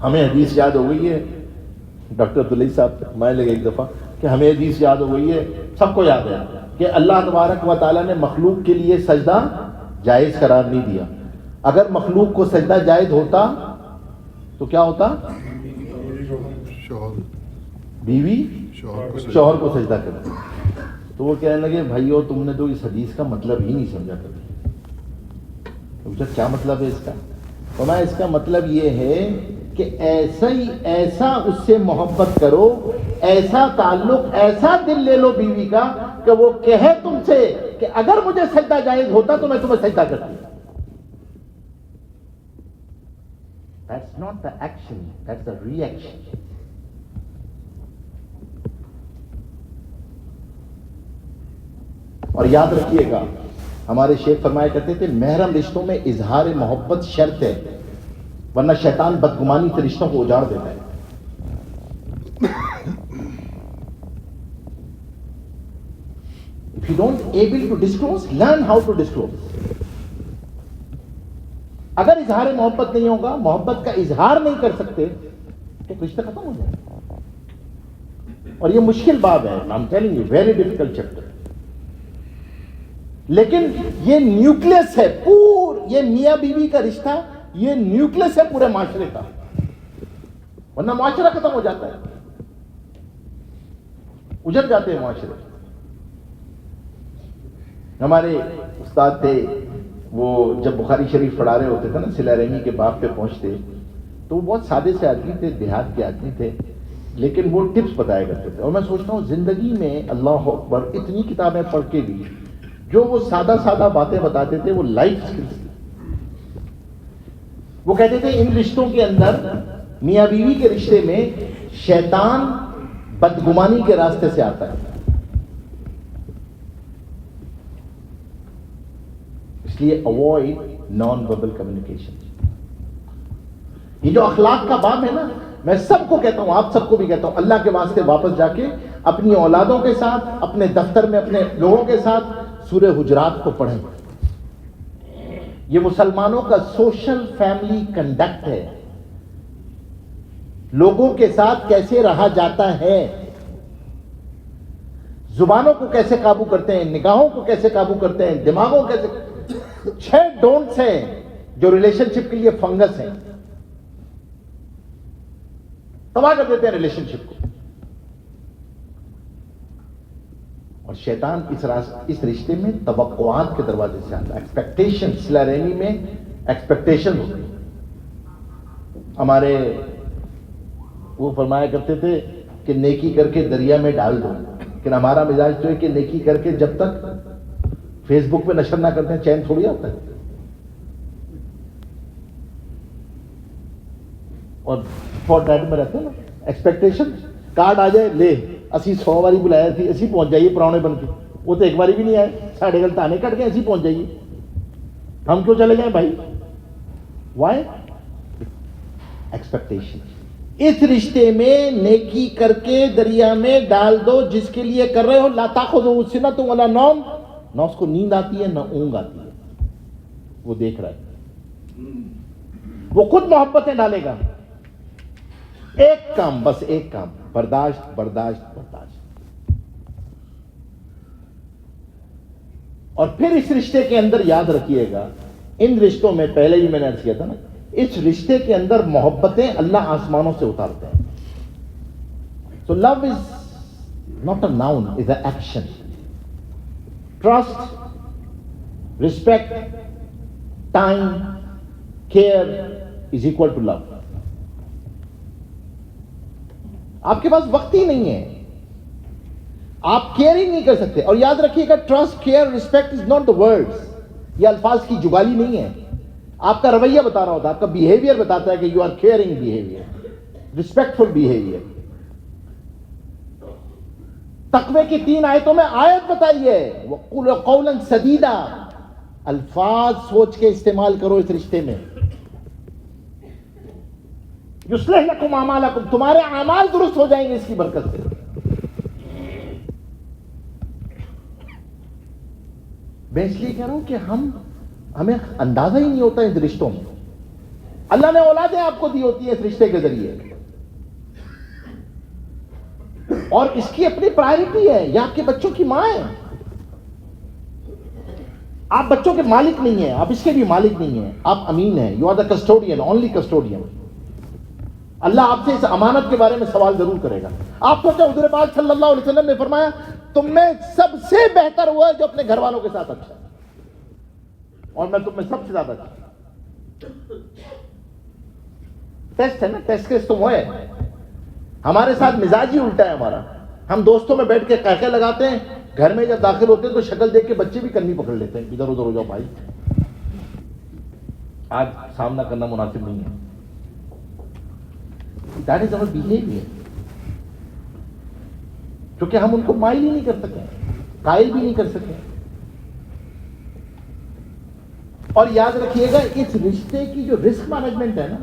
ہمیں حدیث یاد ہو گئی ہے، ڈاکٹر عبداللہ صاحب میں لگے ایک دفعہ کہ ہمیں حدیث یاد ہو گئی ہے، سب کو یاد ہے کہ اللہ تبارک و تعالیٰ نے مخلوق کے لیے سجدہ جائز قرار نہیں دیا. اگر مخلوق کو سجدہ جائز ہوتا تو کیا ہوتا؟ بیوی شوہر کو سجدہ کرتی. تو وہ کہنے لگے بھائیو تم نے تو اس حدیث کا مطلب ہی نہیں سمجھا کبھی. پوچھا کیا مطلب ہے اس کا؟ فرمایا اس کا مطلب یہ ہے کہ ایسا اس سے محبت کرو، ایسا تعلق، ایسا دل لے لو بیوی کا کہ وہ کہے تم سے کہ اگر مجھے سجدہ جائز ہوتا تو میں تمہیں سجدہ کرتی. That's not the action, that's the reaction. اور یاد رکھیے گا ہمارے شیخ فرمایا کرتے تھے محرم رشتوں میں اظہار محبت شرط ہے، ورنہ شیطان بدگمانی سے رشتوں کو اجاڑ دیتا ہے. If you don't able to disclose, learn how to disclose. اگر اظہار محبت نہیں ہوگا، محبت کا اظہار نہیں کر سکتے تو رشتہ ختم ہو جائے گا. اور یہ مشکل باب ہے، I'm telling you, very difficult chapter. لیکن یہ نیوکلس ہے یہ میاں بیوی کا رشتہ، یہ نیوکلس ہے پورے معاشرے کا، ورنہ معاشرہ ختم ہو جاتا ہے، اجڑ جاتے ہیں معاشرے. ہمارے استاد تھے وہ جب بخاری شریف پڑھا رہے ہوتے تھے نا، صلہ رحمی کے باب پہ پہنچتے تو وہ بہت سادے سے آدمی تھے، دیہات کے آدمی تھے، لیکن وہ ٹپس بتایا کرتے تھے. اور میں سوچتا ہوں زندگی میں اللہ اکبر اتنی کتابیں پڑھ کے بھی جو وہ سادہ سادہ باتیں بتاتے تھے وہ لائف سکلز تھی. وہ کہتے تھے ان رشتوں کے اندر، میاں بیوی کے رشتے میں شیطان بدگمانی کے راستے سے آتا ہے، اس لیے اوائڈ نان وربل کمیونیکیشن. یہ جو اخلاق کا باب ہے نا، میں سب کو کہتا ہوں، آپ سب کو بھی کہتا ہوں، اللہ کے واسطے واپس جا کے اپنی اولادوں کے ساتھ، اپنے دفتر میں اپنے لوگوں کے ساتھ سورہ حجرات کو پڑھیں. یہ مسلمانوں کا سوشل فیملی کنڈکٹ ہے، لوگوں کے ساتھ کیسے رہا جاتا ہے، زبانوں کو کیسے قابو کرتے ہیں، نگاہوں کو کیسے قابو کرتے ہیں، دماغوں کیسے. 6 ڈونٹس ہیں جو ریلیشن شپ کے لیے فنگس ہیں، تباہ کر دیتے ہیں ریلیشن شپ کو. اور شیطان اس رشتے میں توقعات کے دروازے سے آتا ہے، ایکسپیکٹیشن. صلہ رحمی میں ایکسپیکٹیشن ہوتی ہے. ہمارے وہ فرمایا کرتے تھے کہ نیکی کر کے دریا میں ڈال دو، لیکن ہمارا مزاج تو ہے کہ نیکی کر کے جب تک فیس بک پہ نشر نہ کرتے ہیں چین تھوڑی آتا ہے. اور فور ڈیٹ میں رہتے ہیں نا ایکسپیکٹیشن. کارڈ آ جائے لے اسی 100 باری بلایا تھی، اسی پہنچ جائیے پرانے بن کے. وہ تو ایک باری بھی نہیں آئے، ساڑھے گل تانے کٹ گئے، اسی پہنچ جائیے. ہم کیوں چلے جائیں بھائی؟ وائی؟ ایکسپیکٹیشن. اس رشتے میں نیکی کر کے دریا میں ڈال دو جس کے لیے کر رہے ہو. لا تاخذہ سنۃ ولا نوم، نہ اس کو نیند آتی ہے نہ اونگ آتی ہے، وہ دیکھ رہا ہے، وہ خود محبتیں ڈالے گا. ایک کام، بس ایک کام، برداشت برداشت برداشت. اور پھر اس رشتے کے اندر یاد رکھیے گا، ان رشتوں میں پہلے بھی میں نے عرض کیا تھا نا، اس رشتے کے اندر محبتیں اللہ آسمانوں سے اتارتے ہیں. So love is not a noun, is an action. Trust, respect, time, care is equal to love. آپ کے پاس وقت ہی نہیں ہے، آپ کیئر ہی نہیں کر سکتے. اور یاد رکھیے گا trust, care, respect is not the words, یہ الفاظ کی جگالی نہیں ہے. آپ کا رویہ بتا رہا ہوتا ہے، آپ کا بیہیویئر بتاتا ہے کہ you are caring behaviour, respectful behaviour. تقوی کی 3 آیتوں میں آیت بتائی ہے، وَقُولُوا قَوْلًا سَدِيدًا. الفاظ سوچ کے استعمال کرو اس رشتے میں. یصلح لکم اعمالکم، تمہارے اعمال درست ہو جائیں گے اس کی برکت سے. میں اس لیے کہہ رہا ہوں کہ ہمیں اندازہ ہی نہیں ہوتا ان رشتوں میں. اللہ نے اولادیں آپ کو دی ہوتی ہیں اس رشتے کے ذریعے، اور اس کی اپنی پرائرٹی ہے، یہ آپ کے بچوں کی ماں ہے. آپ بچوں کے مالک نہیں ہیں، آپ اس کے بھی مالک نہیں ہیں، آپ امین ہیں. You are the custodian, only custodian. Allah آپ سے اس امانت کے بارے میں سوال ضرور کرے گا. آپ سوچیں حضور پاک صلی اللہ علیہ وسلم نے فرمایا تم میں سب سے بہتر ہوا ہے جو اپنے گھر والوں کے ساتھ اچھا ہے، اور میں تم میں سب سے زیادہ اچھا. ٹیسٹ ہے نا، ٹیسٹ کیس تم ہوئے. ہمارے ساتھ مزاج ہی الٹا ہے ہمارا. ہم دوستوں میں بیٹھ کے قہقہ لگاتے ہیں، گھر میں جب داخل ہوتے ہیں تو شکل دیکھ کے بچے بھی کنی پکڑ لیتے ہیں، ادھر ادھر ہو جاؤ بھائی، آج سامنا کرنا مناسب نہیں ہے. That is our behavior. کیونکہ ہم ان کو مائل ہی نہیں کر سکے، قائل بھی نہیں کر سکے. اور یاد رکھیے گا اس رشتے کی جو رسک مینجمنٹ ہے نا،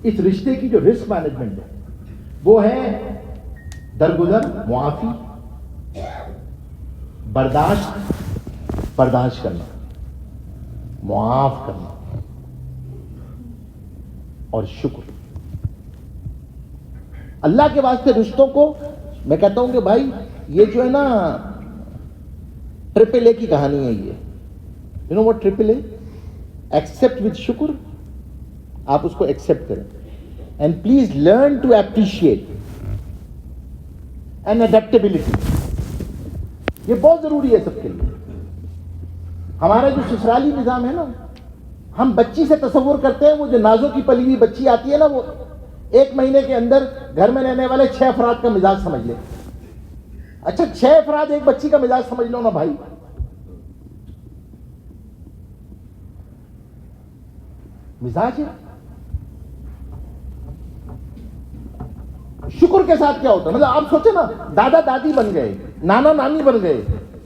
اس رشتے کی جو رسک مینجمنٹ ہے وہ ہے درگزر، معافی، برداشت کرنا، معاف کرنا اور شکر. اللہ کے واسطے رشتوں کو میں کہتا ہوں کہ بھائی یہ جو ہے نا ٹرپل اے کی کہانی ہے. یہ you know what triple A? Accept with شکر. آپ اس کو ایکسپٹ کریں and please learn to appreciate and adaptability. یہ بہت ضروری ہے سب کے لیے. ہمارا جو سسرالی نظام ہے نا، ہم بچی سے تصور کرتے ہیں وہ جو نازوں کی پلی ہوئی بچی آتی ہے نا، وہ 1 مہینے کے اندر گھر میں رہنے والے 6 افراد کا مزاج سمجھ لے. اچھا 6 افراد ایک بچی کا مزاج سمجھ لو نا بھائی. مزاج ہے. شکر کے ساتھ کیا ہوتا ہے؟ مطلب آپ سوچیں نا، دادا دادی بن گئے، نانا نانی بن گئے،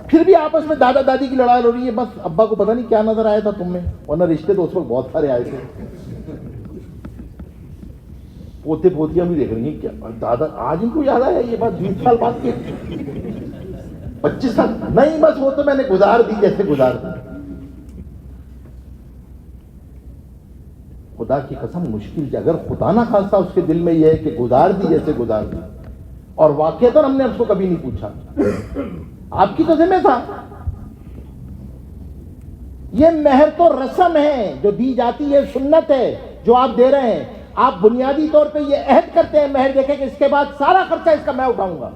پھر بھی آپس میں دادا دادی کی لڑائی ہو رہی ہے. بس ابا کو پتہ نہیں کیا نظر آیا تھا تم میں، ورنہ رشتے تو اس وقت بہت سارے آئے تھے. پوتے پوتیاں بھی دیکھ رہی ہیں، کیا دادا آج ان کو یاد آیا یہ بات 20 سال بعد کی، 25 سال نہیں، بس وہ تو میں نے گزار دی جیسے گزار دی. خدا کی قسم مشکل کہ اگر خدا نہ خواستہ اس کے دل میں یہ ہے کہ گزار دی جیسے گزار دی، اور واقعتاً ہم نے اس کو کبھی نہیں پوچھا، آپ کی تو ذمہ تھا. یہ مہر تو رسم ہے جو دی جاتی ہے، سنت ہے جو آپ دے رہے ہیں. آپ بنیادی طور پہ یہ عہد کرتے ہیں مہر دیکھیں کہ اس کے بعد سارا خرچہ اس کا میں اٹھاؤں گا.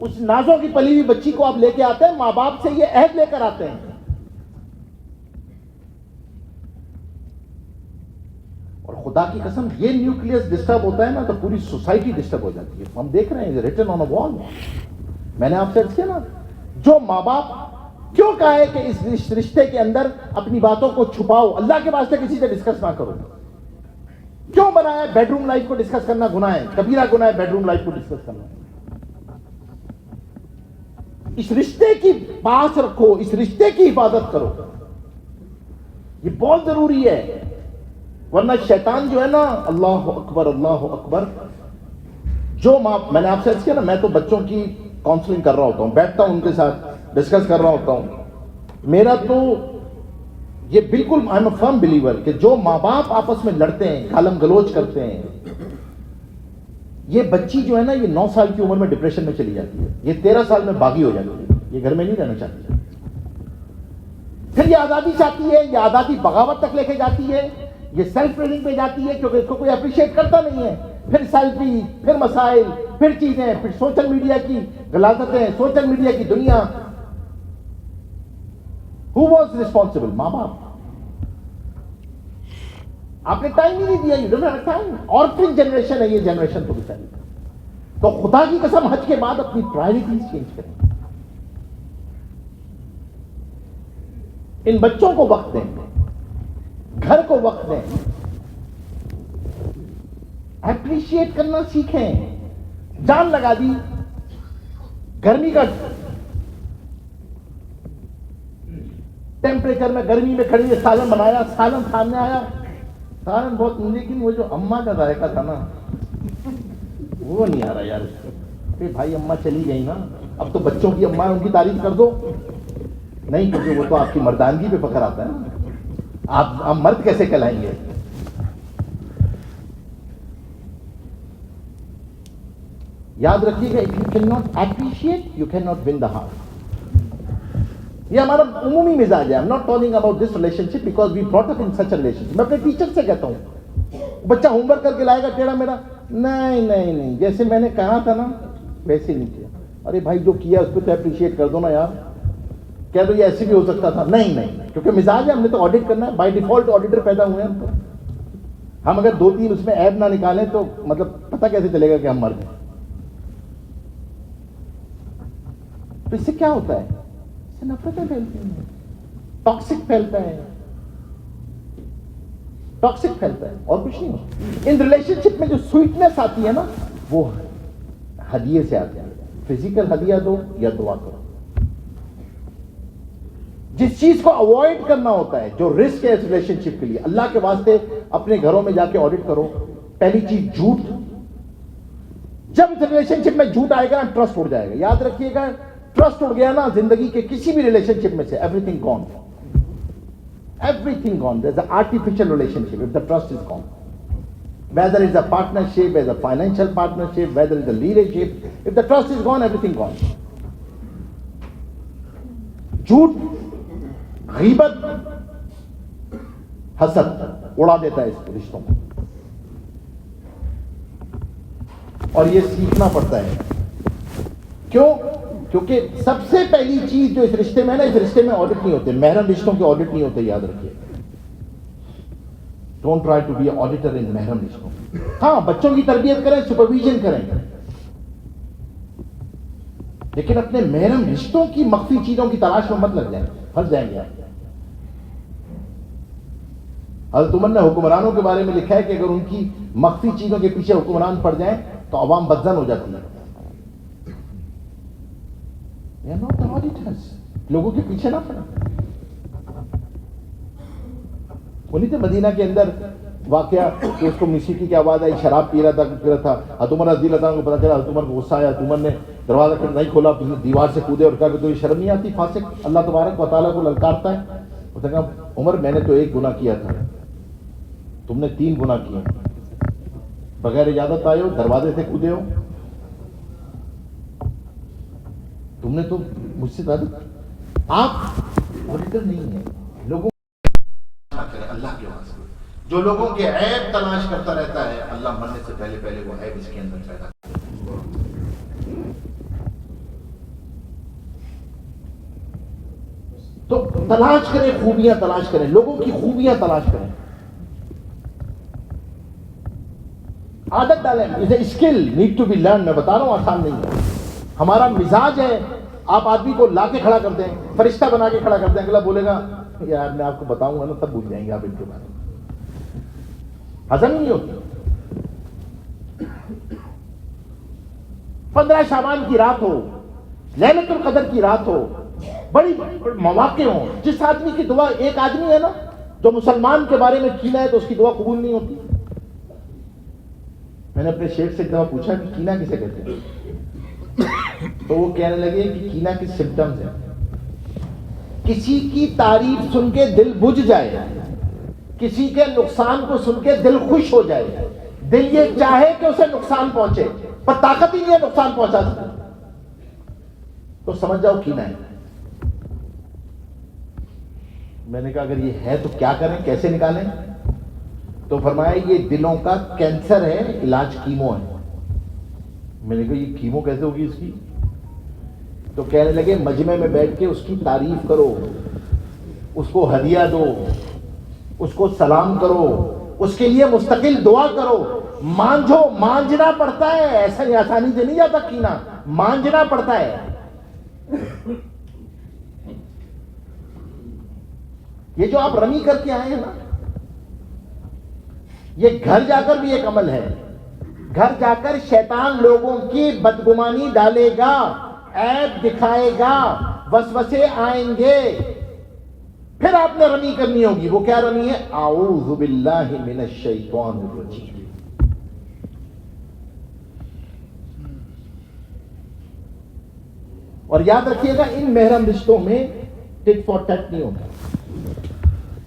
اس نازوں کی پلی ہوئی بچی کو آپ لے کے آتے ہیں، ماں باپ سے یہ عہد لے کر آتے ہیں. اور خدا کی قسم یہ نیوکلیس ڈسٹرب ہوتا ہے نا تو پوری سوسائٹی ڈسٹرب ہو جاتی ہے. ہم دیکھ رہے ہیں ریٹن آن اے وال. میں نے آپ سے عرض کیا نا، جو ماں باپ کیوں کہا ہے کہ اس رشتے کے اندر اپنی باتوں کو چھپاؤ، اللہ کے واسطے کسی سے ڈسکس نہ کرو. کیوں بنایا ہے؟ بیڈ روم لائف کو ڈسکس کرنا گناہ ہے، کبیرہ گناہ ہے بیڈ روم لائف کو ڈسکس کرنا. اس رشتے کی پاس رکھو، اس رشتے کی حفاظت کرو، یہ بہت ضروری ہے. ورنہ شیطان جو ہے نا، اللہ اکبر اللہ اکبر. جو ماں، میں نے آپ سے عرض کیا نا، میں تو بچوں کی کاؤنسلنگ کر رہا ہوتا ہوں، بیٹھتا ہوں ان کے ساتھ ڈسکس کر رہا ہوتا ہوں. میرا تو یہ بالکل I am a firm believer کہ جو ماں باپ آپس میں لڑتے ہیں، گالم گلوچ کرتے ہیں، یہ بچی جو ہے نا یہ 9 سال کی عمر میں ڈپریشن میں چلی جاتی ہے، یہ 13 سال میں باغی ہو جاتی ہے، یہ گھر میں نہیں رہنا چاہتی. پھر یہ آزادی چاہتی ہے، یہ آزادی بغاوت تک لے کے جاتی ہے، یہ سیلف ٹریننگ پہ جاتی ہے کیونکہ اس کو کوئی اپریشیٹ کرتا نہیں ہے. پھر سیلفی، پھر مسائل، پھر چیزیں، پھر سوشل میڈیا کی غلاظتیں، سوشل میڈیا کی دنیا. Who was responsible؟ ماں باپ. آپ نے ٹائم ہی نہیں دیا. You don't have time. Orphan generation ہے یہ جنریشن تو بچاری. تو خدا کی قسم حج کے بعد اپنی پرائرٹیز چینج کریں. ان بچوں کو وقت دیں، گھر کو وقت دیں، اپریشیٹ کرنا سیکھیں. جان لگا دی، گرمی کا ٹیمپریچر میں، گرمی میں کھڑی ہے، سالن بنایا، سالن سامنے آیا، سالن بہت، لیکن وہ جو اماں کا ذائقہ تھا نا وہ نہیں آ رہا یار. بھائی اماں چلی گئی نا، اب تو بچوں کی اماں ان کی تعریف کر دو. نہیں، کیونکہ وہ تو آپ کی مردانگی پہ فخر آتا ہے نا، آپ مرد کیسے کہلائیں گے؟ یاد رکھیے گا، if you can not appreciate you can not win the heart. یہ ہمارا عمومی مزاج ہے. I'm not talking about this relationship because we brought up in such a relationship. میں اپنے ٹیچر سے کہتا ہوں، بچہ ہوم ورک کر کے لائے گا ٹیڑھا میرا، نہیں، جیسے میں نے کہا تھا نا ویسے نہیں کیا. ارے بھائی جو کیا اس پہ تو اپریشیٹ کر دو نا یار. کہہ دو یہ ایسے بھی ہو سکتا تھا. نہیں، کیونکہ مزاج ہے، ہم نے تو آڈٹ کرنا ہے. بائی ڈیفالٹ آڈیٹر پیدا ہوئے ہیں ہم تو. ہم اگر 2-3 اس میں عیب نہ نکالیں تو مطلب پتہ کیسے چلے گا کہ ہم مرد ہیں. تو اس سے کیا ہوتا ہے؟ اس سے نفرتیں پھیلتی ہیں، ٹاکسک پھیلتا ہے اور کچھ نہیں ہوتا. ان ریلیشن شپ میں جو سویٹنس آتی ہے نا، وہ ہدیے سے آتی ہے. فزیکل ہدیہ دو یا دعا کرو. جس چیز کو اوائڈ کرنا ہوتا ہے، جو رسک ہے اس ریلیشن شپ کے لیے، اللہ کے واسطے اپنے گھروں میں جا کے آڈٹ کرو. پہلی چیز جھوٹ. جب اس ریلیشن شپ میں جھوٹ آئے گا نا، ٹرسٹ اڑ جائے گا. یاد رکھیے گا، ٹرسٹ اڑ گیا نا زندگی کے کسی بھی ریلیشن شپ میں سے، everything gone. Everything gone. There's an artificial relationship if the trust is gone. Whether it's a partnership, whether it's a financial partnership, whether it's a leadership, if the trust is gone, everything gone. جھوٹ، غیبت، حسد اڑا دیتا ہے اس رشتوں کو. اور یہ سیکھنا پڑتا ہے. کیوں؟ کیونکہ سب سے پہلی چیز جو اس رشتے میں ہے نا، اس رشتے میں آڈٹ نہیں ہوتے. محرم رشتوں کے آڈٹ نہیں ہوتے، یاد رکھیے. Don't try to be auditor ان محرم رشتوں. ہاں، بچوں کی تربیت کریں، سپرویژن کریں، لیکن اپنے محرم رشتوں کی مخفی چیزوں کی تلاش میں مت لگ جائیں، پھنس جائیں گے. حضرت عمر نے حکمرانوں کے بارے میں لکھا ہے کہ اگر ان کی مخفی چیزوں کے پیچھے حکمران پڑ جائیں تو عوام بدزن ہو جاتی ہے. لوگوں کے پیچھے نہ پڑے. وہی تھے مدینہ کے اندر واقعہ کہ اس کو موسیقی کی آواز آئی، شراب پی رہا تھا. حضرت عمر رضی اللہ عنہ کو پتا چلا، حضرت عمر کو غصہ آیا. حضرت عمر نے دروازہ نہیں کھولا، دیوار سے کودے اور کہا کہ تو یہ شرم نہیں آتی فاسق، اللہ تبارک و تعالیٰ کو للکارتا ہے. اس نے کہا عمر میں نے تو 1 گناہ کیا تھا، تم نے 3 گناہ کیے. بغیر اجازت آئے ہو، دروازے سے کودے ہو، تم نے تو مجھ سے زیادہ. آپ آڈیٹر نہیں ہیں. لوگوں اللہ کے واسطے جو لوگوں کے عیب تلاش کرتا رہتا ہے، اللہ مرنے سے پہلے وہ عیب اس کے اندر پیدا کرتا ہے. تو تلاش کریں، خوبیاں تلاش کریں، لوگوں کی خوبیاں تلاش کریں. عادت ڈالیں. Is a skill need to be learn. میں بتا رہا ہوں آسان نہیں ہے. ہمارا مزاج ہے، آپ آدمی کو لا کے کھڑا کر دیں، فرشتہ بنا کے کھڑا کر دیں، اگلا بولے گا یار میں آپ کو بتاؤں گا نا تب بھول جائیں گے آپ ان کے بارے میں. ہضم نہیں ہوتی. 15 شعبان کی رات ہو، لیلۃ القدر کی رات ہو، بڑی مواقع ہوں، جس آدمی کی دعا، ایک آدمی ہے نا جو مسلمان کے بارے میں کینہ ہے تو اس کی دعا قبول نہیں ہوتی. میں نے اپنے شیخ سے ایک دفعہ پوچھا کہ کینہ کسے کہتے ہیں، تو وہ کہنے لگے کہ کینہ کی سمپٹمز ہیں. کسی کی تعریف سن کے دل بجھ جائے، کسی کے نقصان کو سن کے دل خوش ہو جائے، دل یہ چاہے کہ اسے نقصان پہنچے پر طاقت ہی نہیں ہے نقصان پہنچا سکے، تو سمجھ جاؤ کینہ ہے. میں نے کہا اگر یہ ہے تو کیا کریں، کیسے نکالیں؟ تو فرمایا یہ دلوں کا کینسر ہے، علاج کیمو ہے. میں نے کہا یہ کیمو کیسے ہوگی اس کی؟ تو کہنے لگے مجمع میں بیٹھ کے اس کی تعریف کرو، اس کو ہدیہ دو، اس کو سلام کرو، اس کے لیے مستقل دعا کرو، مانجھو. مانجنا پڑتا ہے، ایسا ہی آسانی سے نہیں جاتا کینہ، مانجنا پڑتا ہے. یہ جو آپ رمی کر کے آئے ہیں نا، یہ گھر جا کر بھی ایک عمل ہے. گھر جا کر شیطان لوگوں کی بدگمانی ڈالے گا، عیب دکھائے گا، وسوسے آئیں گے. پھر آپ نے رمی کرنی ہوگی. وہ کیا رمی ہے؟ اعوذ باللہ من الشیطان الرجیم. اور یاد رکھیے گا ان محرم رشتوں میں ٹٹ فار ٹٹ نہیں ہوتا.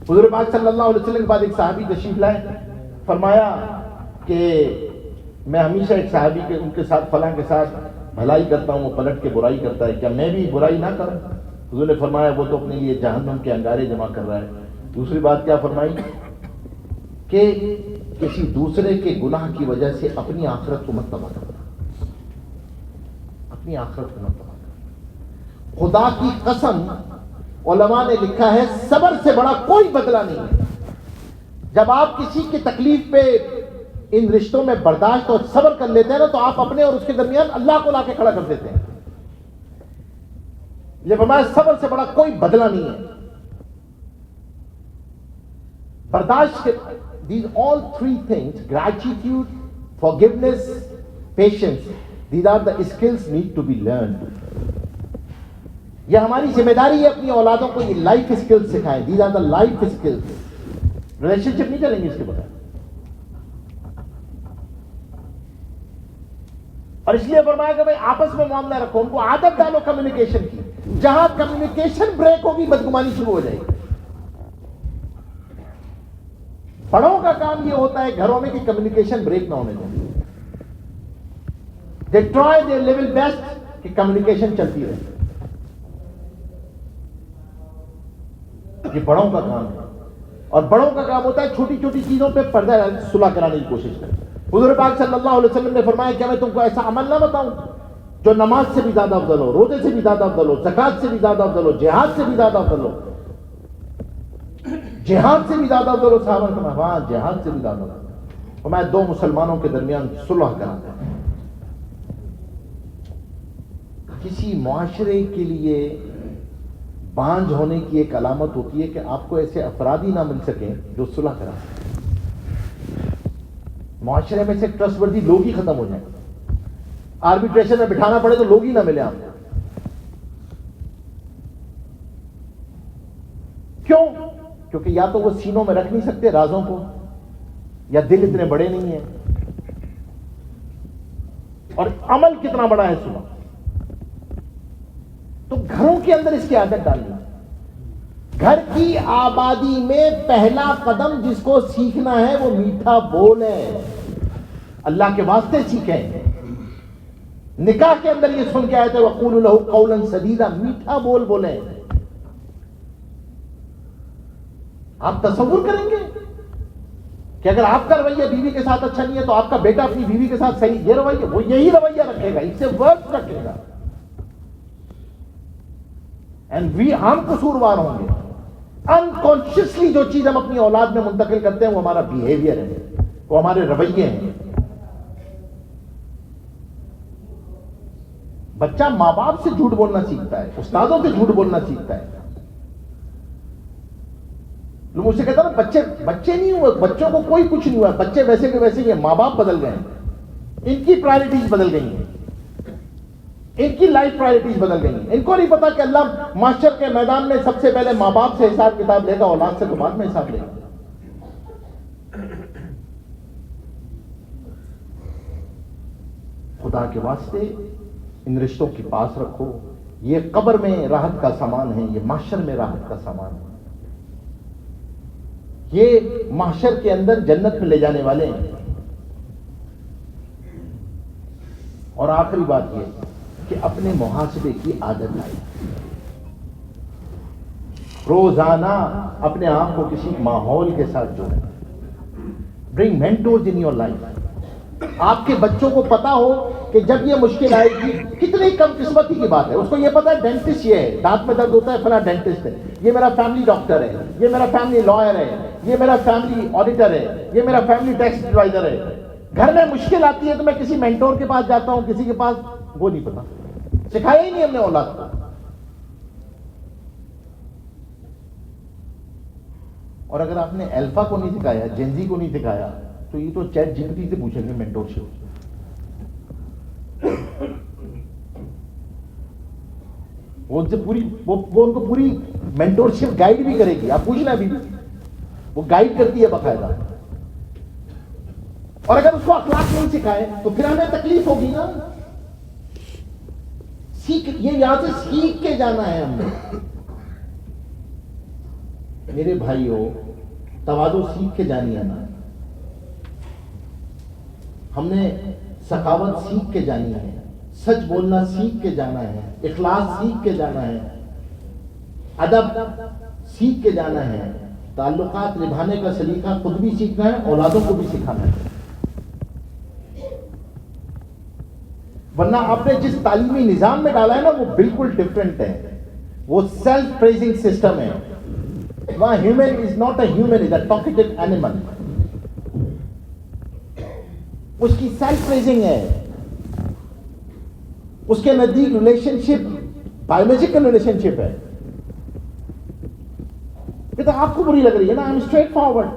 حضور پاک صلی اللہ علیہ وسلم کے بعد ایک صحابی تشریف لائے, فرمایا کہ میں ہمیشہ ایک صحابی کے ان کے ساتھ فلاں کے ساتھ بھلائی کرتا ہوں, وہ پلٹ کے برائی کرتا ہے, کیا میں بھی برائی نہ کروں؟ حضور نے فرمایا وہ تو اپنے لیے جہنم کے انگارے جمع کر رہا ہے. دوسری بات کیا فرمائی کہ کسی دوسرے کے گناہ کی وجہ سے اپنی آخرت کو مت تباہ کرنا, اپنی آخرت کو مت تباہ کرنا. خدا کی قسم, علماء نے لکھا ہے صبر سے بڑا کوئی بدلہ نہیں ہے. جب آپ کسی کی تکلیف پہ ان رشتوں میں برداشت اور صبر کر لیتے ہیں نا, تو آپ اپنے اور اس کے درمیان اللہ کو لا کے کھڑا کر دیتے ہیں. یہ فرمایا صبر سے بڑا کوئی بدلہ نہیں ہے. برداشت کے these all three things, gratitude, forgiveness, patience, these are the skills need to be learned. یہ ہماری ذمہ داری ہے اپنی اولادوں کو یہ لائف اسکلز سکھائیں. these are the life skills. Relationship نہیں چلیں گے اس کے بغیر. اور اس لیے فرمایا کہ بھائی آپس میں معاملہ رکھو, ان کو عادت ڈالو کمیونیکیشن کی. جہاں کمیونیکیشن بریک ہوگی بدگمانی شروع ہو جائے گی. بڑوں کا کام یہ ہوتا ہے گھروں میں کہ کمیونیکیشن بریک نہ ہونے دیں. They try they level best کہ کمیونیکیشن چلتی رہے. یہ بڑوں کا کام ہے. اور بڑوں کا کام ہوتا ہے چھوٹی چھوٹی چیزوں پہ پردہ صلح کرانے کی کوشش کریں. حضور پاک صلی اللہ علیہ وسلم نے فرمایا کہ میں تم کو ایسا عمل نہ بتاؤں جو نماز سے بھی زیادہ افضل ہو, روزے سے بھی زیادہ افضل ہو, زکات سے بھی زیادہ افضل ہو, جہاد سے بھی زیادہ افضل ہو. جہاد سے بھی زیادہ افضل ہو. صحابہ نے فرمایا ہاں جہاد سے بھی زیادہ افضل. فرمایا دو مسلمانوں کے درمیان صلح کراتا ہے. کسی معاشرے کے لیے بانجھ ہونے کی ایک علامت ہوتی ہے کہ آپ کو ایسے افراد ہی نہ مل سکیں جو صلح کرا سکیں. معاشرے میں سے ٹرسٹ وردی لوگ ہی ختم ہو جائیں. آربیٹریشن میں بٹھانا پڑے تو لوگ ہی نہ ملے آپ کو. کیوں؟ کیونکہ یا تو وہ سینوں میں رکھ نہیں سکتے رازوں کو, یا دل اتنے بڑے نہیں ہیں, اور عمل کتنا بڑا ہے صلح. تو گھروں کے اندر اس کی عادت ڈالنی. گھر کی آبادی میں پہلا قدم جس کو سیکھنا ہے وہ میٹھا بول ہے. اللہ کے واسطے سیکھیں. نکاح کے اندر یہ سن کے آئے تھے وَقُولُوا لَهُ قَوْلًا سَدِيدًا, میٹھا بول بولیں. آپ تصور کریں گے کہ اگر آپ کا رویہ بیوی کے ساتھ اچھا نہیں ہے تو آپ کا بیٹا اپنی بیوی کے ساتھ صحیح یہ رویہ, وہ یہی رویہ رکھے گا, اس سے ورس رکھے گا. ہم قصوروار ہوں گے. انکانشیسلی جو چیز ہم اپنی اولاد میں منتقل کرتے ہیں وہ ہمارا بیہیویئر ہے, وہ ہمارے رویے ہیں. بچہ ماں باپ سے جھوٹ بولنا سیکھتا ہے, استادوں سے جھوٹ بولنا سیکھتا ہے. لوگ مجھ سے کہتا نا بچے نہیں ہوئے, بچوں کو کوئی کچھ نہیں ہوا, بچے ویسے کے ویسے ہی ہیں. ماں باپ بدل گئے ہیں, ان کی پرائرٹیز بدل گئی ہیں, ان کی لائف پرائرٹیز بدل گئی ہیں. ان کو نہیں پتا کہ اللہ معاشر کے میدان میں سب سے پہلے ماں باپ سے حساب کتاب لے گا, اولاد سے تو بعد میں حساب لے گا. خدا کے واسطے ان رشتوں کے پاس رکھو. یہ قبر میں راحت کا سامان ہے, یہ محشر میں راحت کا سامان ہے. یہ محشر کے اندر جنت میں لے جانے والے ہیں. اور آخری بات یہ کہ اپنے محاسبے کی عادت آئے. روزانہ اپنے آپ کو کسی ماحول کے ساتھ جوڑیں. برنگ مینٹورز ان یور لائف. آپ کے بچوں کو پتا ہو کہ جب یہ مشکل آئے گی, کتنی کم قسمتی کی بات ہے. اس کو یہ پتا ہے ڈینٹسٹ یہ ہے, دانت میں درد ہوتا ہے فلاں ڈینٹسٹ ہے, یہ میرا فیملی ڈاکٹر ہے, یہ میرا فیملی لائر ہے, یہ میرا فیملی آڈیٹر ہے, یہ میرا فیملی ٹیکس ایڈوائزر ہے. گھر میں مشکل آتی ہے تو میں کسی مینٹور کے پاس جاتا ہوں, کسی کے پاس. وہ نہیں پتا, سکھایا ہی نہیں ہم نے اولاد کو. اور اگر آپ نے الفا کو نہیں سکھایا, جینزی کو نہیں سکھایا, تو یہ تو چیٹ جی پی ٹی سے پوچھیں گے مینٹورشپ. وہ ان سے پوری وہ ان کو پوری مینٹورشپ گائیڈ بھی کرے گی. آپ پوچھنا بھی, وہ گائیڈ کرتی ہے باقاعدہ. اور اگر اس کو اخلاق نہیں سکھائے تو پھر ہمیں تکلیف ہوگی نا. یہ یہاں سے سیکھ کے جانا ہے ہم نے. میرے بھائیوں، تواضع سیکھ کے جانی ہے نا، ہم نے سخاوت سیکھ کے جانی ہے، سچ بولنا سیکھ کے جانا ہے، اخلاص سیکھ کے جانا ہے، ادب سیکھ کے جانا ہے، تعلقات نبھانے کا سلیقہ خود بھی سیکھنا ہے، اولادوں کو بھی سکھانا ہے. ورنہ آپ نے جس تعلیمی نظام میں ڈالا ہے نا وہ بالکل ڈفرینٹ ہے. وہ سیلف پریزنگ سسٹم ہے. وہاں human is not a human, is a talkative animal. اس کی سیلف پریزنگ ہے. اس کے نزدیک relationship biological relationship ہے. یہ تو آپ کو بری لگ رہی ہے نا، آئی ایم اسٹریٹ فارورڈ.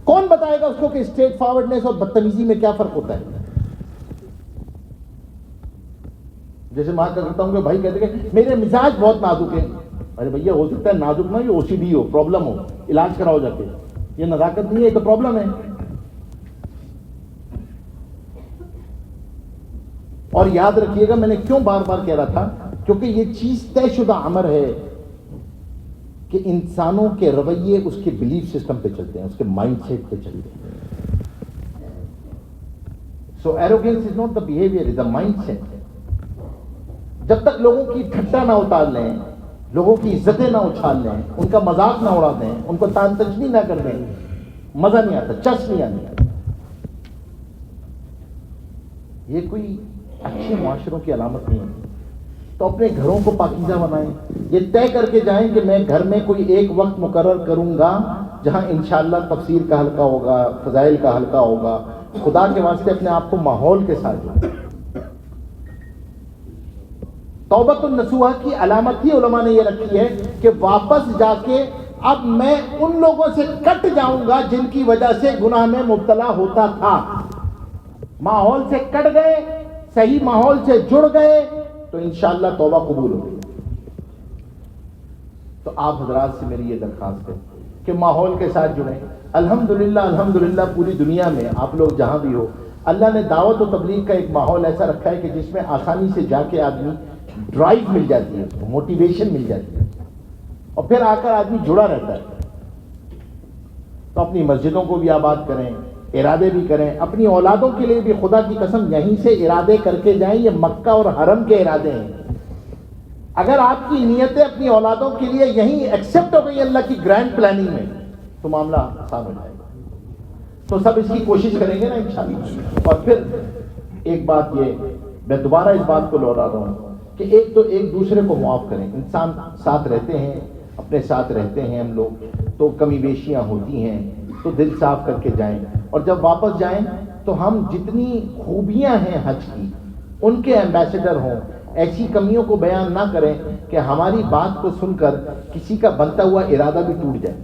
کون بتائے گا اس کو کہ اسٹریٹ فارورڈنس اور بدتمیزی میں کیا فرق ہوتا ہے؟ جیسے میں کرتا ہوں کہ بھائی کہتے کہ میرے مزاج بہت نازک ہے. ارے بھیا ہو سکتا ہے نازک نہ، یہ او سی ڈی ہو، پرابلم ہو، علاج کراؤ جا کے. یہ نزاکت نہیں ہے، یہ تو پرابلم ہے. اور یاد رکھیے گا، میں نے کیوں بار بار کہہ رہا تھا، کیونکہ یہ چیز طے شدہ امر ہے کہ انسانوں کے رویے اس کے بلیف سسٹم پہ چلتے ہیں، اس کے مائنڈ سیٹ پہ چلتے ہیں. So arrogance is not the behaviour, is the mindset. جب تک لوگوں کی ٹھٹا نہ اتار لیں، لوگوں کی عزتیں نہ اچھال لیں، ان کا مذاق نہ اڑا دیں، ان کو تان تجنی نہ کر دیں، مزہ نہیں آتا، چس نہیں آتا. یہ کوئی اچھے معاشروں کی علامت نہیں ہے. تو اپنے گھروں کو پاکیزہ بنائیں. یہ طے کر کے جائیں کہ میں گھر میں کوئی ایک وقت مقرر کروں گا جہاں انشاءاللہ تفسیر کا حلقہ ہوگا، فضائل کا حلقہ ہوگا. خدا کے واسطے اپنے آپ کو ماحول کے ساتھ جوڑیں. توبۃ النصوحہ کی علامت ہی علماء نے یہ رکھی ہے کہ واپس جا کے اب میں ان لوگوں سے کٹ جاؤں گا جن کی وجہ سے گناہ میں مبتلا ہوتا تھا. ماحول سے کٹ گئے، صحیح ماحول سے جڑ گئے تو انشاءاللہ توبہ قبول ہوگی. تو آپ حضرات سے میری یہ درخواست ہے کہ ماحول کے ساتھ جڑیں. الحمدللہ پوری دنیا میں آپ لوگ جہاں بھی ہو، اللہ نے دعوت و تبلیغ کا ایک ماحول ایسا رکھا ہے کہ جس میں آسانی سے جا کے آدمی ڈرائیو مل جاتی ہے، موٹیویشن مل جاتی ہے، اور پھر آ کر آدمی جڑا رہتا ہے. تو اپنی مسجدوں کو بھی آباد کریں، ارادے بھی کریں. اپنی اولادوں کے لیے بھی خدا کی قسم یہیں سے ارادے کر کے جائیں. یہ مکہ اور حرم کے ارادے ہیں. اگر آپ کی نیتیں اپنی اولادوں کے لیے یہیں ایکسپٹ ہو گئی اللہ کی گرینڈ پلاننگ میں تو معاملہ آسان ہو جائے گا. تو سب اس کی کوشش کریں گے نا انشاءاللہ. اور پھر ایک بات یہ، میں دوبارہ اس بات کو لوٹا رہا ہوں کہ ایک تو ایک دوسرے کو معاف کریں. انسان ساتھ رہتے ہیں، اپنے ساتھ رہتے ہیں ہم لوگ، تو کمی بیشیاں ہوتی ہیں، تو دل صاف کر کے جائیں. اور جب واپس جائیں تو ہم جتنی خوبیاں ہیں حج کی ان کے ایمبیسڈر ہوں. ایسی کمیوں کو بیان نہ کریں کہ ہماری بات کو سن کر کسی کا بنتا ہوا ارادہ بھی ٹوٹ جائے.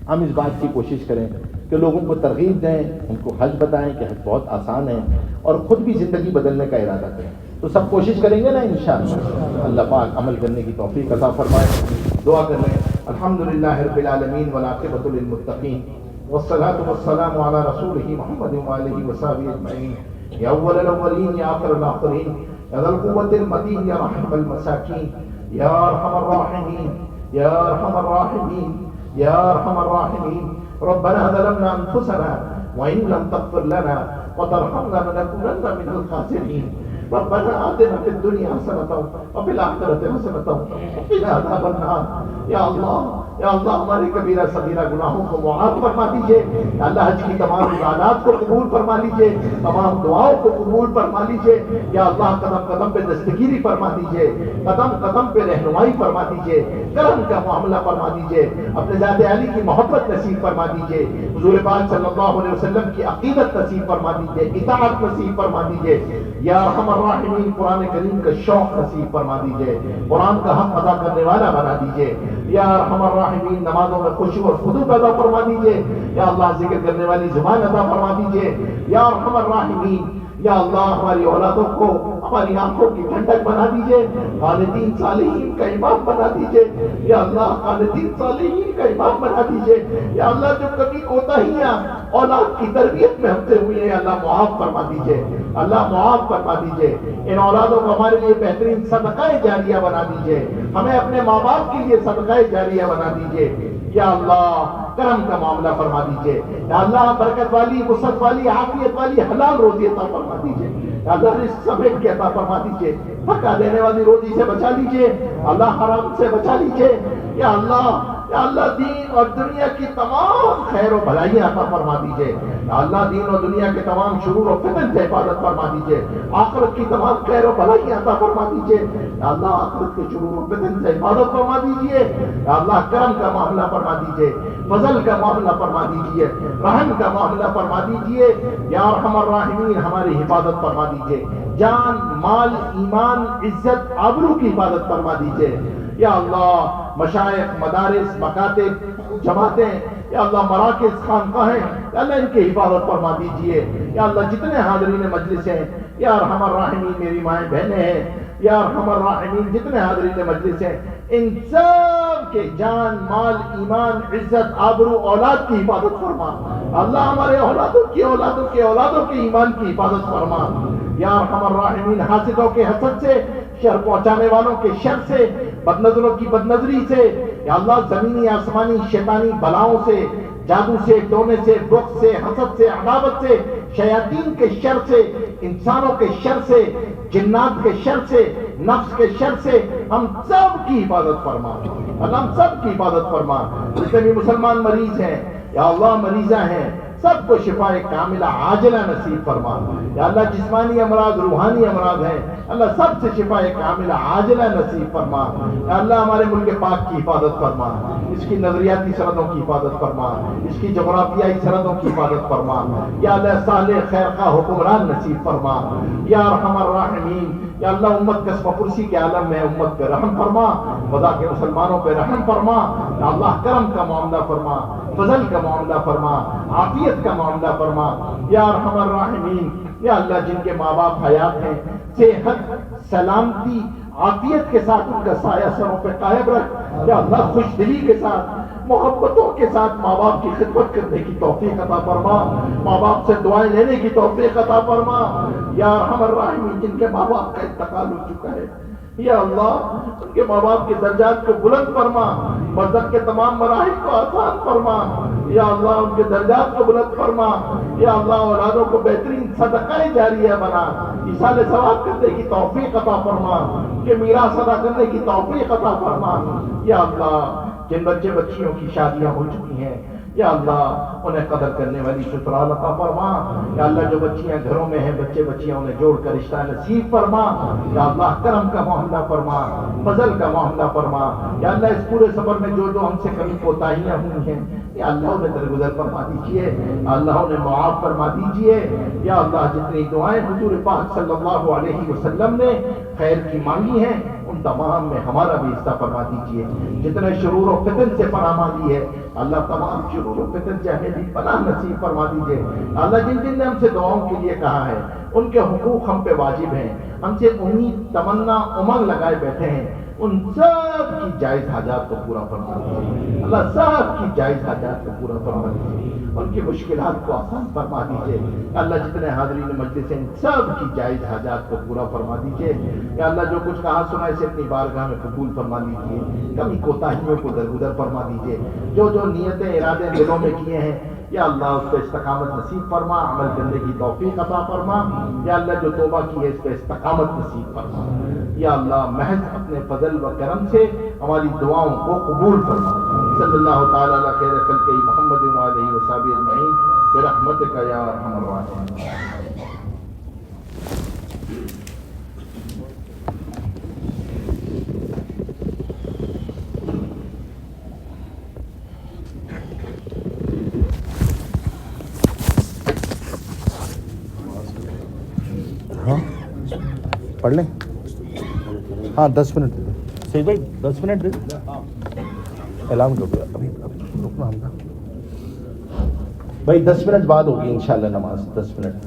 ہم اس بات کی کوشش کریں کہ لوگوں کو ترغیب دیں، ان کو حج بتائیں کہ حج بہت آسان ہے، اور خود بھی زندگی بدلنے کا ارادہ کریں. تو سب کوشش کریں گے نا انشاءاللہ. اللہ پاک عمل کرنے کی توفیق عطا فرمائے. دعا کر لیں. الحمدللہ رب العالمین والعاقبۃ للمتقین والصلاة والسلام علی رسولہ محمد وآلہ وصحبہ اجمعین. یا اول الاولین یا آخر الاخرین یا ذا القوة المتین یا رحم المساکین یا ارحم الراحمین یا ارحم الراحمین یا ارحم الراحمین. ربنا ظلمنا انفسنا وان لم تغفر لنا وترحمنا لنكونن من الخاسرین. ربنا آتنا في الدنيا حسنة وفي الآخرة حسنة وقنا عذاب النار. یا اللہ ہمارے کبیرہ صغیرہ گناہوں کو معاف فرما دیجیے. یا اللہ حج کی تمام عبادات کو قبول فرما لیجیے، تمام دعاؤں کو قبول فرما لیجیے. یا اللہ قدم قدم پہ دستگیری فرما دیجیے، قدم قدم پہ رہنمائی فرما دیجیے، کرم کا معاملہ فرما دیجیے. اپنے ذات علی کی محبت نصیب فرما دیجیے، حضور پاک صلی اللہ علیہ وسلم کی عقیدت نصیب فرما دیجیے، اطاعت نصیب فرما دیجیے. یا ارحم الراحمین قرآن کریم کا شوق نصیب فرما دیجیے، قرآن کا حق ادا کرنے والا بنا دیجیے. یا ارحم الراحمین نمازوں میں خشوع اور خضوع پیدا فرما دیجیے. یا اللہ ذکر کرنے والی زبان عطا فرما دیجیے. یا ارحم الراحمین یا اللہ ہماری اولادوں کو ہماری آنکھوں کی ٹھنڈک بنا دیجئے، خالدین صالحین کا امام بنا دیجئے، یا اللہ خالدین صالحین کا امام بنا دیجئے، یا اللہ جو کبھی کوتاہیاں اولاد کی تربیت میں ہم سے ہوئی ہیں اللہ معاف فرما دیجئے، اللہ معاف فرما دیجئے، ان اولادوں کو ہمارے لیے بہترین صدقہ جاریہ بنا دیجئے، ہمیں اپنے ماں باپ کے لیے صدقہ جاریہ بنا دیجئے، یا اللہ کرم کا معاملہ فرما دیجئے، یا اللہ برکت والی وسعت والی عافیت والی حلال روزی عطا فرما دیجئے، یا اللہ رزق سمیٹ کے عطا فرما دیجئے، تھکا دینے والی روزی سے بچا لیجئے، اللہ حرام سے بچا لیجئے، یا اللہ دین اور دنیا کی تمام خیر و بھلائیاں عطا فرما دیجئے، یا اللہ دین اور دنیا کے تمام شرور و فتن سے حفاظت فرما دیجئے، آخرت کی تمام خیر و بھلائیاں عطا فرما دیجئے، یا اللہ آخرت کے شرور و فتن سے حفاظت فرما دیجئے، یا اللہ کرم کا معاملہ فرما دیجئے، فضل کا معاملہ فرما دیجئے، رحم کا معاملہ فرما دیجئے، یا ارحم الراحمین ہماری حفاظت فرما دیجئے، جان مال ایمان عزت آبرو کی حفاظت فرما دیجئے، یا اللہ مشائخ مدارس مکاتب جماعتیں یا اللہ مراکز خانقاہیں یا اللہ ان کی حفاظت فرما دیجئے، یا اللہ جتنے حاضرین مجلس ہیں یا ارحم الراحمین میری مائیں بہنیں ہیں یا ارحم الراحمین جتنے حاضرین مجلس ہیں ان سب کے جان مال ایمان عزت آبرو اولاد کی حفاظت فرما، اللہ ہمارے اولادوں کے ایمان کی حفاظت فرما، یا ارحم الراحمین حاسدوں کے حسد سے شر پہنچانے والوں کے شر سے بد نظروں کی بد نظری سے یا اللہ زمینی آسمانی شیطانی بلاؤں سے جادو سے ٹونے سے بغض سے حسد سے عداوت سے شیاطین کے شر سے انسانوں کے شر سے جنات کے شر سے نفس کے شر سے ہم سب کی حفاظت فرما، اللہ ہم سب کی حفاظت فرما، جتنے بھی مسلمان مریض ہیں یا اللہ مریضہ ہیں سب کو شفاء کاملہ عاجلہ نصیب فرما، یا اللہ جسمانی امراض روحانی امراض ہیں اللہ سب سے شفاء کاملہ عاجلہ نصیب فرما، یا اللہ ہمارے ملک پاک کی حفاظت فرما، اس کی نظریاتی سرحدوں کی حفاظت فرما، اس کی جغرافیائی سرحدوں کی حفاظت فرما، یا اللہ صالح خیر خواہ حکمران نصیب فرما، یا ارحم الراحمین یا اللہ امت قسم پرسی کے عالم میں امت پہ رحم فرما، خدا کے مسلمانوں پہ رحم فرما، یا اللہ کرم کا معاملہ فرما، فضل کا معاملہ فرما، عافیت کا معاملہ فرما، یا ارحم الراحمین یا اللہ جن کے ماں باپ حیات ہیں صحت سلامتی عافیت کے ساتھ ان کا سایہ سروں پہ قائم رکھ، یا اللہ خوش دلی کے ساتھ محبتوں کے ساتھ ماں باپ کی خدمت کرنے کی توفیق عطا فرما، ماں باپ سے دعائیں لینے کی توفیق عطا فرما، یا ارحم الراحمین جن کے ماں باپ کا انتقال ہو چکا ہے یا اللہ ان کے ماں باپ کے درجات کو بلند فرما، برزخ کے تمام مراحل کو آسان فرما، یا اللہ ان کے درجات کو بلند فرما، یا اللہ اولادوں کو بہترین صدقہ جاریہ بنا، ایصال ثواب کرنے کی توفیق عطا فرما، کہ میراث ادا کرنے کی توفیق عطا فرما، یا اللہ جن بچے بچیوں کی شادیاں ہو چکی ہیں یا اللہ انہیں قدر کرنے والی سسرال عطا فرما، یا اللہ جو بچیاں گھروں میں ہیں بچے بچیاں انہیں جوڑ کر رشتہ نصیب فرما، یا اللہ کرم کا معاملہ فرما، فضل کا معاملہ فرما، یا اللہ اس پورے سفر میں جو ہم سے کمی کوتاہیاں ہوئی ہیں یا اللہ انہیں درگزر فرما دیجیے، اللہ انہیں معاف فرما دیجیے، یا اللہ جتنی دعائیں حضور پاک صلی اللہ علیہ وسلم نے خیر کی مانگی ہیں ان تمام میں ہمارا بھی حصہ فرما دیجیے، جتنے شرور و فتن سے پناہ مانگی ہے اللہ تمام شرور و فتن سے ہمیں بھی پناہ نصیب فرما دیجیے، اللہ جن جن نے ہم سے دعاؤں کے لیے کہا ہے ان کے حقوق ہم پہ واجب ہیں، ہم سے امید تمنا امنگ لگائے بیٹھے ہیں ان سب کی جائز حاجات کو پورا فرما دیجیے، اللہ سب کی جائز حاجات کو پورا فرما دیجیے، ان کی مشکلات کو آسان فرما دیجیے، اللہ جتنے حاضرین مجلس ہیں سب کی جائز حاجات کو پورا فرما دیجیے، یا اللہ جو کچھ کہا سنا اسے اپنی بارگاہ میں قبول فرما لیجیے، کمی کوتاہیوں کو درگزر فرما دیجیے، جو جو نیتیں ارادے دلوں میں کیے ہیں یا اللہ اس پہ استقامت نصیب فرما، عمل کرنے کی توفیق عطا فرما، یا اللہ جو توبہ کی ہے اس پہ استقامت نصیب فرما، یا اللہ محض اپنے فضل و کرم سے ہماری دعاؤں کو قبول فرما، صلی اللہ تعالی علی خیر خلقہ محمد و آلہ وصحبہ اجمعین برحمتک یا ارحم الراحمین۔ پڑھ لیں؟ ہاں 10 منٹ دے دیں صحیح بھائی، 10 منٹ دے دیں، اعلان کر دو ابھی رکنا ہم نا بھائی 10 منٹ بعد ہوگی انشاءاللہ نماز، 10 منٹ۔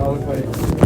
Tower